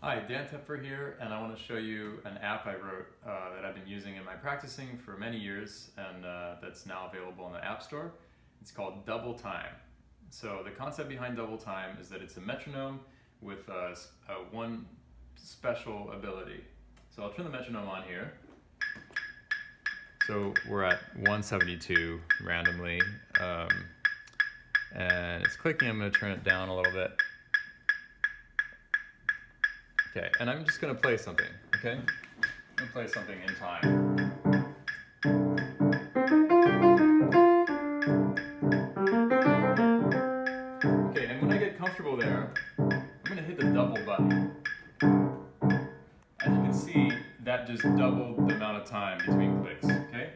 Hi, Dan Tepfer here, and I want to show you an app I wrote that I've been using in my practicing for many years, and that's now available in the App Store. It's called DoubleTime. So the concept behind DoubleTime is that it's a metronome with one special ability. So I'll turn the metronome on here. So we're at 172 randomly, and it's clicking. I'm going to turn it down a little bit. Okay, and I'm just going to play something, okay? I'm going to play something in time. Okay, and when I get comfortable there, I'm going to hit the double button. As you can see, that just doubled the amount of time between clicks, okay?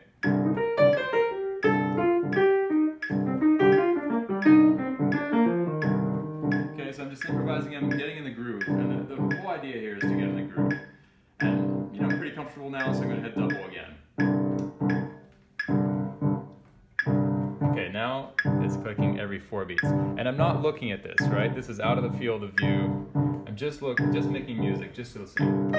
Okay, so I'm just improvising, I'm getting in the groove, and the whole idea here is to get in the groove. And, you know, I'm pretty comfortable now, so I'm going to hit double again. Okay, now it's clicking every 4 beats. And I'm not looking at this, right? This is out of the field of view. I'm just making music, just listening.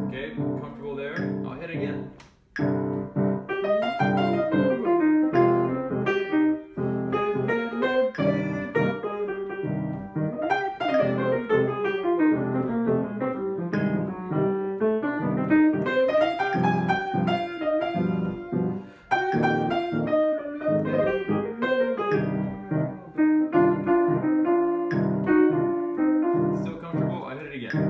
Okay, comfortable there? I'll hit again. Still comfortable? I hit it again.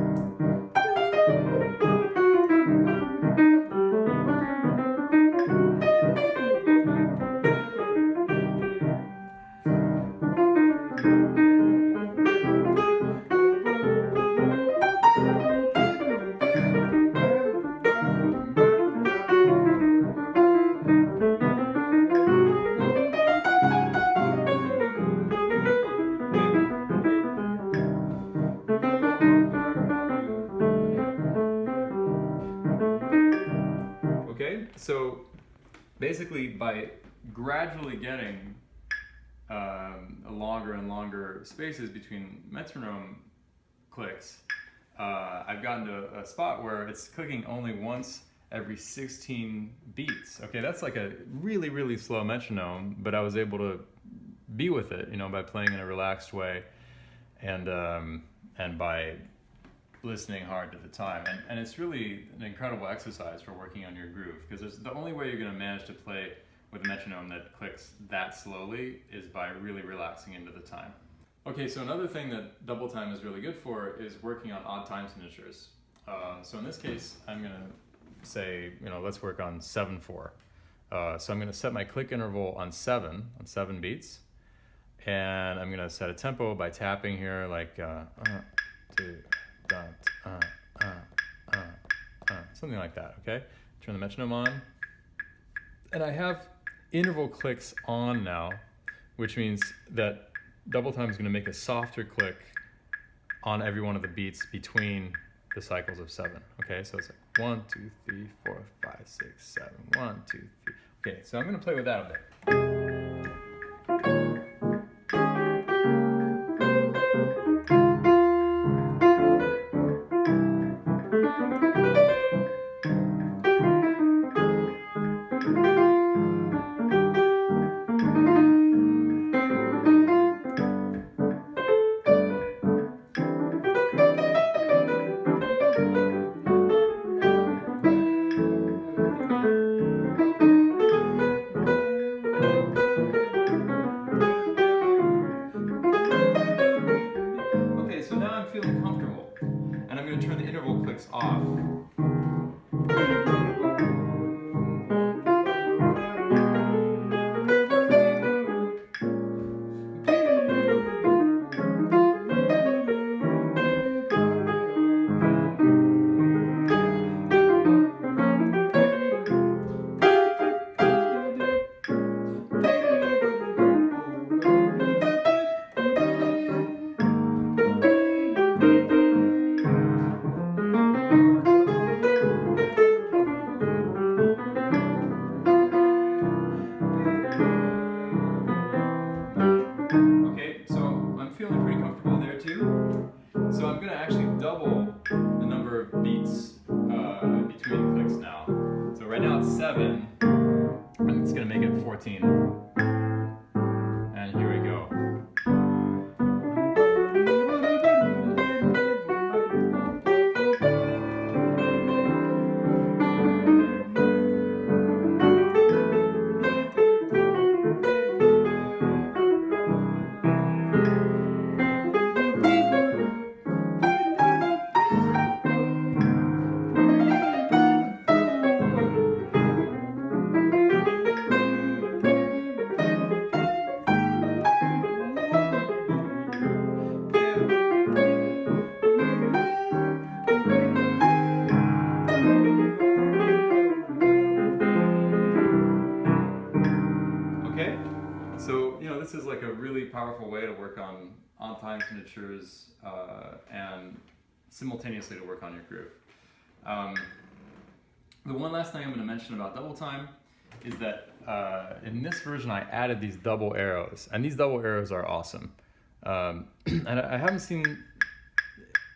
Okay, so basically by gradually getting longer and longer spaces between metronome clicks, I've gotten to a spot where it's clicking only once every 16 beats. Okay, that's like a really, really slow metronome, but I was able to be with it, you know, by playing in a relaxed way and by listening hard to the time, and it's really an incredible exercise for working on your groove, because the only way you're going to manage to play with a metronome that clicks that slowly is by really relaxing into the time. Okay, so another thing that DoubleTime is really good for is working on odd time signatures. So in this case, I'm going to say, you know, let's work on 7/4. So I'm going to set my click interval on 7 beats, and I'm going to set a tempo by tapping here, like 2. Something like that, okay? Turn the metronome on. And I have interval clicks on now, which means that DoubleTime is going to make a softer click on every one of the beats between the cycles of 7. Okay, so it's like 1, 2, 3, 4, 5, 6, 7, 1, 2, 3. Okay, so I'm going to play with that a bit. really powerful way to work on time signatures and simultaneously to work on your groove. The one last thing I'm going to mention about double time is that in this version I added these double arrows, and these double arrows are awesome. And I haven't seen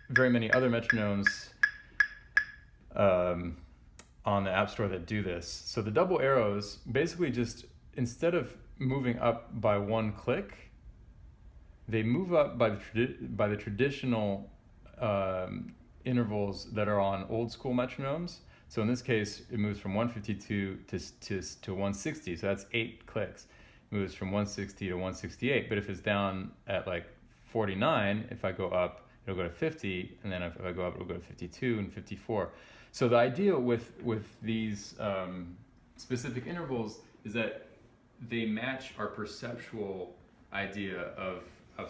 very many other metronomes on the App Store that do this. So the double arrows basically just, instead of moving up by one click, they move up by the traditional intervals that are on old school metronomes. So in this case, it moves from 152 to 160, so that's 8 clicks. It moves from 160 to 168, but if it's down at like 49, if I go up, it'll go to 50, and then if I go up, it'll go to 52 and 54. So the idea with these specific intervals is that they match our perceptual idea of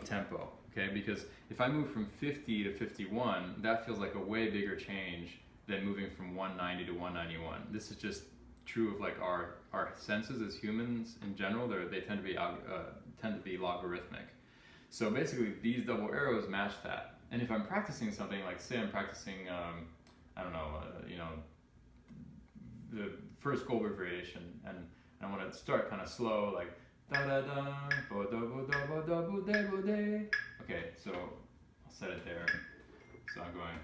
tempo, okay? Because if I move from 50 to 51, that feels like a way bigger change than moving from 190 to 191. This is just true of like our senses as humans in general. They tend to be logarithmic. So basically, these double arrows match that. And if I'm practicing something, like say I'm practicing, I don't know, the first Goldberg variation, and I want to start kind of slow, like da da da, bo da bo da bo da bo da bo da. Okay, so I'll set it there. So I'm going.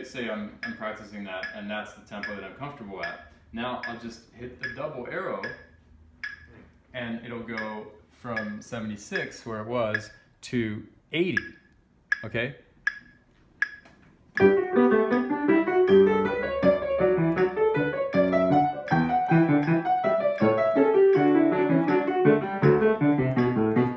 Say I'm practicing that, and that's the tempo that I'm comfortable at. Now I'll just hit the double arrow, and it'll go from 76, where it was, to 80, okay?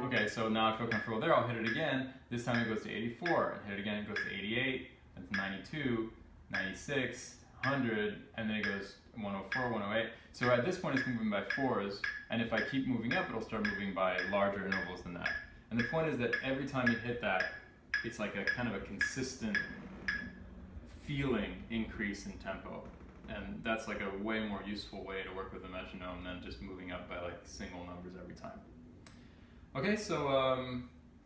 Okay, so now I feel comfortable there. I'll hit it again. This time it goes to 84, and hit it again, it goes to 88. And 92, 96, 100, and then it goes 104, 108. So at this point it's moving by fours, and if I keep moving up, it'll start moving by larger intervals than that. And the point is that every time you hit that, it's like a kind of a consistent feeling increase in tempo. And that's like a way more useful way to work with a metronome than just moving up by like single numbers every time. Okay, so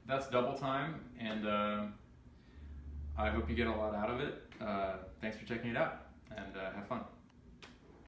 that's double time, and I hope you get a lot out of it. Thanks for checking it out, and have fun.